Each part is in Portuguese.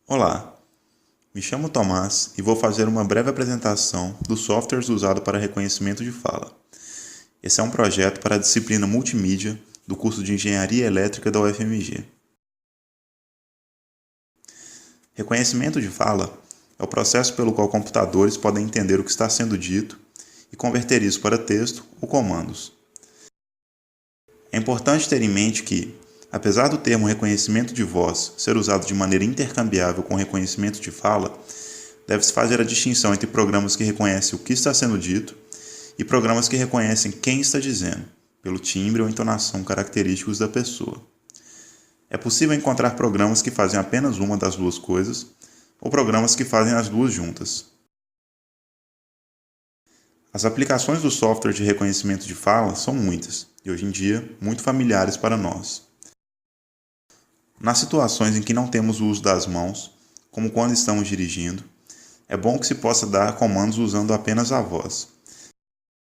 Olá, me chamo Tomás e vou fazer uma breve apresentação dos softwares usados para reconhecimento de fala. Esse é um projeto para a disciplina Multimídia do curso de Engenharia Elétrica da UFMG. Reconhecimento de fala é o processo pelo qual computadores podem entender o que está sendo dito e converter isso para texto ou comandos. É importante ter em mente que, apesar do termo reconhecimento de voz ser usado de maneira intercambiável com reconhecimento de fala, deve-se fazer a distinção entre programas que reconhecem o que está sendo dito e programas que reconhecem quem está dizendo, pelo timbre ou entonação característicos da pessoa. É possível encontrar programas que fazem apenas uma das duas coisas ou programas que fazem as duas juntas. As aplicações do software de reconhecimento de fala são muitas e, hoje em dia, muito familiares para nós. Nas situações em que não temos o uso das mãos, como quando estamos dirigindo, é bom que se possa dar comandos usando apenas a voz.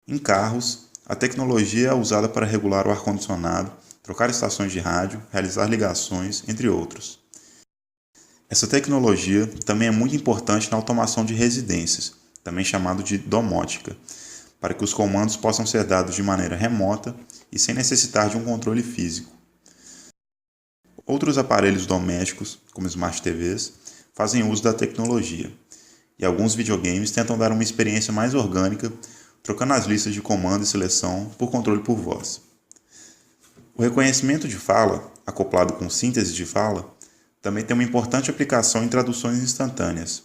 Em carros, a tecnologia é usada para regular o ar-condicionado, trocar estações de rádio, realizar ligações, entre outros. Essa tecnologia também é muito importante na automação de residências, também chamado de domótica, para que os comandos possam ser dados de maneira remota e sem necessitar de um controle físico. Outros aparelhos domésticos, como Smart TVs, fazem uso da tecnologia, e alguns videogames tentam dar uma experiência mais orgânica, trocando as listas de comando e seleção por controle por voz. O reconhecimento de fala, acoplado com síntese de fala, também tem uma importante aplicação em traduções instantâneas.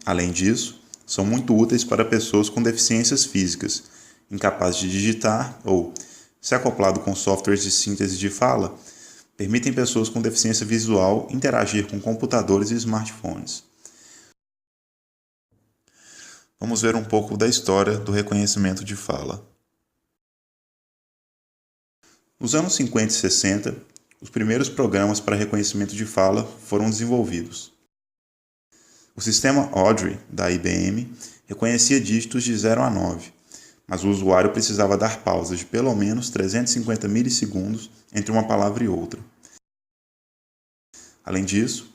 Além disso, são muito úteis para pessoas com deficiências físicas, incapazes de digitar ou, se acoplado com softwares de síntese de fala, permitem pessoas com deficiência visual interagir com computadores e smartphones. Vamos ver um pouco da história do reconhecimento de fala. Nos anos 50 e 60, os primeiros programas para reconhecimento de fala foram desenvolvidos. O sistema Audrey, da IBM, reconhecia dígitos de 0 a 9, mas o usuário precisava dar pausas de pelo menos 350 milissegundos entre uma palavra e outra. Além disso,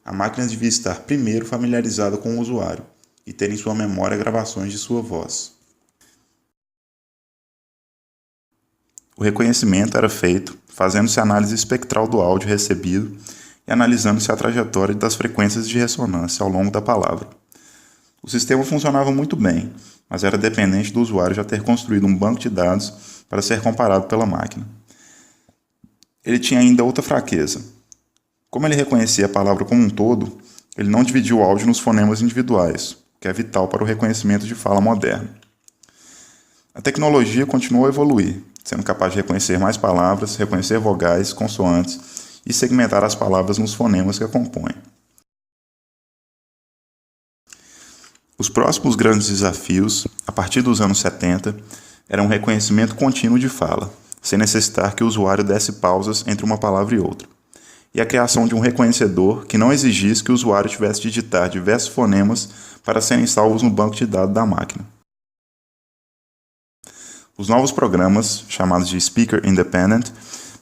a máquina devia estar primeiro familiarizada com o usuário e ter em sua memória gravações de sua voz. O reconhecimento era feito fazendo-se análise espectral do áudio recebido e analisando-se a trajetória das frequências de ressonância ao longo da palavra. O sistema funcionava muito bem, mas era dependente do usuário já ter construído um banco de dados para ser comparado pela máquina. Ele tinha ainda outra fraqueza. Como ele reconhecia a palavra como um todo, ele não dividia o áudio nos fonemas individuais, o que é vital para o reconhecimento de fala moderno. A tecnologia continuou a evoluir, sendo capaz de reconhecer mais palavras, reconhecer vogais, consoantes e segmentar as palavras nos fonemas que a compõem. Os próximos grandes desafios, a partir dos anos 70, eram o reconhecimento contínuo de fala, sem necessitar que o usuário desse pausas entre uma palavra e outra, e a criação de um reconhecedor que não exigisse que o usuário tivesse de digitar diversos fonemas para serem salvos no banco de dados da máquina. Os novos programas, chamados de Speaker Independent,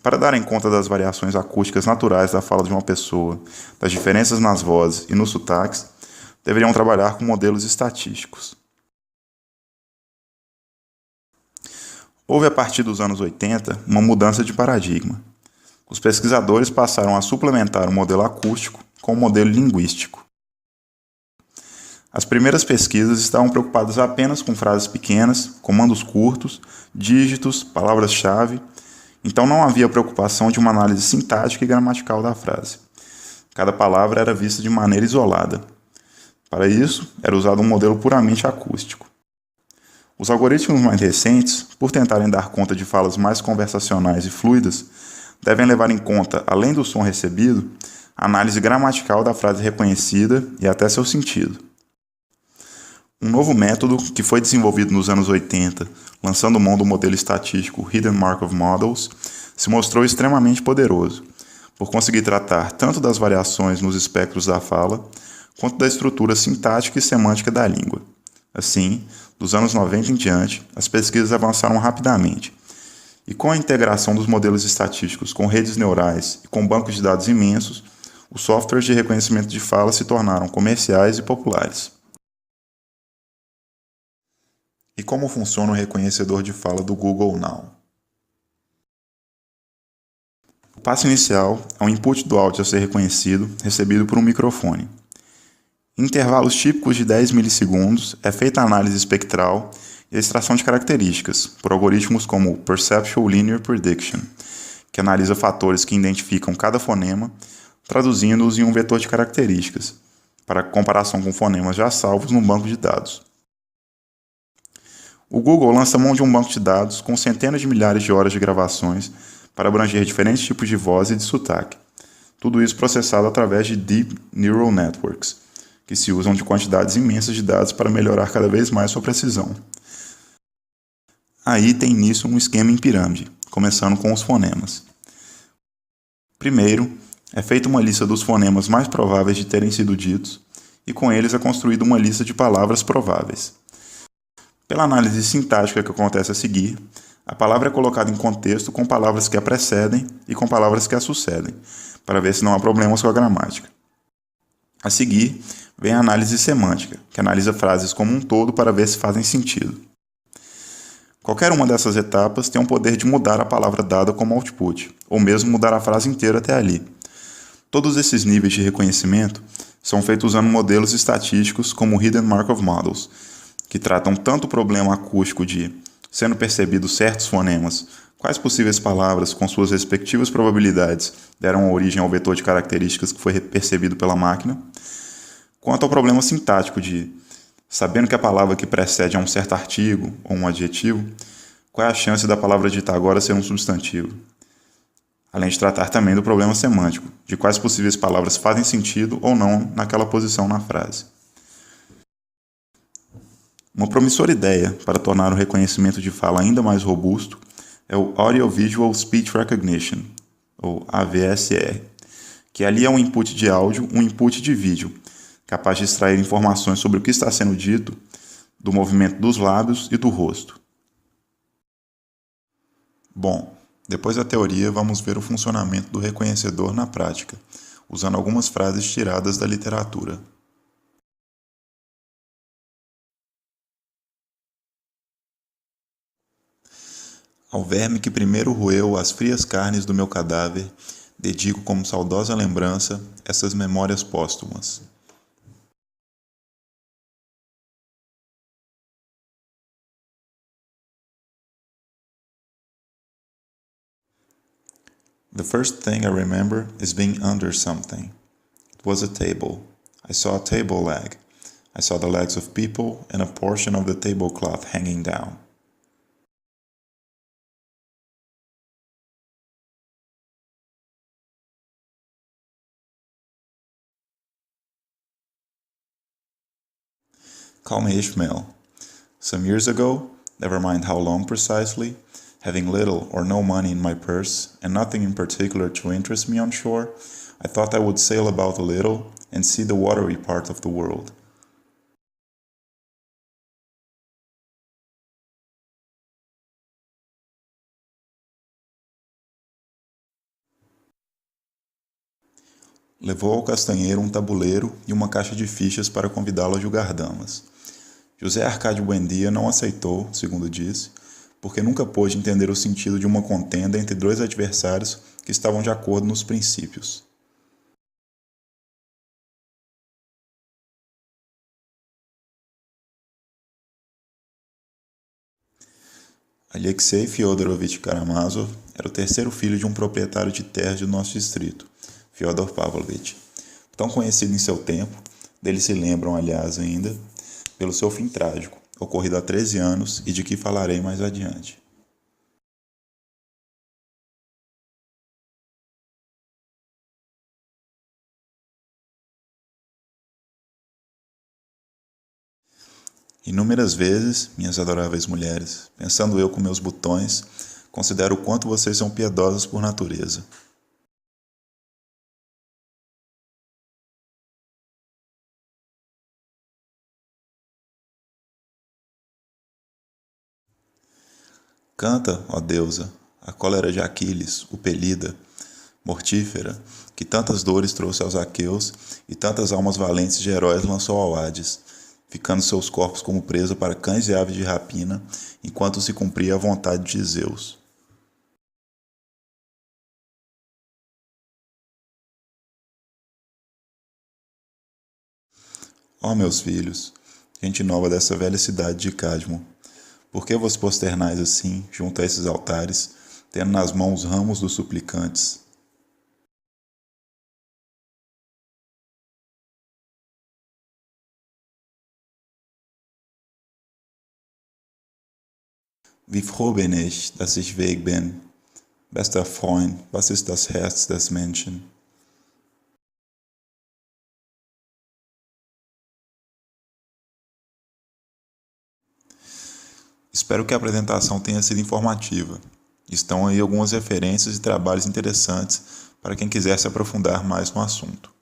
para darem conta das variações acústicas naturais da fala de uma pessoa, das diferenças nas vozes e nos sotaques, deveriam trabalhar com modelos estatísticos. Houve, a partir dos anos 80, uma mudança de paradigma. Os pesquisadores passaram a suplementar o modelo acústico com o modelo linguístico. As primeiras pesquisas estavam preocupadas apenas com frases pequenas, comandos curtos, dígitos, palavras-chave, então não havia preocupação de uma análise sintática e gramatical da frase. Cada palavra era vista de maneira isolada. Para isso, era usado um modelo puramente acústico. Os algoritmos mais recentes, por tentarem dar conta de falas mais conversacionais e fluidas, devem levar em conta, além do som recebido, a análise gramatical da frase reconhecida e até seu sentido. Um novo método que foi desenvolvido nos anos 80, lançando mão do modelo estatístico Hidden Markov Models, se mostrou extremamente poderoso, por conseguir tratar tanto das variações nos espectros da fala, quanto da estrutura sintática e semântica da língua. Assim, dos anos 90 em diante, as pesquisas avançaram rapidamente, e com a integração dos modelos estatísticos com redes neurais e com bancos de dados imensos, os softwares de reconhecimento de fala se tornaram comerciais e populares. E como funciona o reconhecedor de fala do Google Now? O passo inicial é o input do áudio a ser reconhecido, recebido por um microfone. Em intervalos típicos de 10 milissegundos, é feita a análise espectral e a extração de características, por algoritmos como o Perceptual Linear Prediction, que analisa fatores que identificam cada fonema, traduzindo-os em um vetor de características, para comparação com fonemas já salvos no banco de dados. O Google lança mão de um banco de dados com centenas de milhares de horas de gravações para abranger diferentes tipos de voz e de sotaque. Tudo isso processado através de Deep Neural Networks, que se usam de quantidades imensas de dados para melhorar cada vez mais sua precisão. Aí tem início um esquema em pirâmide, começando com os fonemas. Primeiro, é feita uma lista dos fonemas mais prováveis de terem sido ditos, e com eles é construída uma lista de palavras prováveis. Pela análise sintática que acontece a seguir, a palavra é colocada em contexto com palavras que a precedem e com palavras que a sucedem, para ver se não há problemas com a gramática. A seguir, vem a análise semântica, que analisa frases como um todo para ver se fazem sentido. Qualquer uma dessas etapas tem o poder de mudar a palavra dada como output, ou mesmo mudar a frase inteira até ali. Todos esses níveis de reconhecimento são feitos usando modelos estatísticos como Hidden Markov Models, que tratam tanto o problema acústico de, sendo percebidos certos fonemas, quais possíveis palavras com suas respectivas probabilidades deram origem ao vetor de características que foi percebido pela máquina, quanto ao problema sintático de, sabendo que a palavra que precede é um certo artigo ou um adjetivo, qual é a chance da palavra dita agora ser um substantivo? Além de tratar também do problema semântico, de quais possíveis palavras fazem sentido ou não naquela posição na frase. Uma promissora ideia para tornar o reconhecimento de fala ainda mais robusto é o Audio Visual Speech Recognition, ou AVSR, que ali é um input de áudio, um input de vídeo, capaz de extrair informações sobre o que está sendo dito, do movimento dos lábios e do rosto. Bom, depois da teoria, vamos ver o funcionamento do reconhecedor na prática, usando algumas frases tiradas da literatura. Ao verme que primeiro roeu as frias carnes do meu cadáver, dedico como saudosa lembrança essas memórias póstumas. The first thing I remember is being under something. It was a table. I saw a table leg. I saw the legs of people and a portion of the tablecloth hanging down. Call me Ishmael. Some years ago, never mind how long precisely, having little or no money in my purse and nothing in particular to interest me on shore, I thought I would sail about a little and see the watery part of the world. Levou ao castanheiro um tabuleiro e uma caixa de fichas para convidá-lo a julgar damas. José Arcádio Buendia não aceitou, segundo disse, porque nunca pôde entender o sentido de uma contenda entre dois adversários que estavam de acordo nos princípios. Alexei Fyodorovich Karamazov era o terceiro filho de um proprietário de terras do nosso distrito, Fyodor Pavlovich. Tão conhecido em seu tempo, dele se lembram, aliás, ainda, pelo seu fim trágico, ocorrido há 13 anos e de que falarei mais adiante. Inúmeras vezes, minhas adoráveis mulheres, pensando eu com meus botões, considero o quanto vocês são piedosas por natureza. Canta, ó deusa, a cólera de Aquiles, o Pelida, mortífera, que tantas dores trouxe aos aqueus e tantas almas valentes de heróis lançou ao Hades, ficando seus corpos como presa para cães e aves de rapina, enquanto se cumpria a vontade de Zeus. Ó meus filhos, gente nova dessa velha cidade de Cadmo, por que vos posternais assim, junto a esses altares, tendo nas mãos ramos dos suplicantes? Wie froh bin ich, dass ich weg bin. Bester Freund, was ist das Herz des Menschen? Espero que a apresentação tenha sido informativa. Estão aí algumas referências e trabalhos interessantes para quem quiser se aprofundar mais no assunto.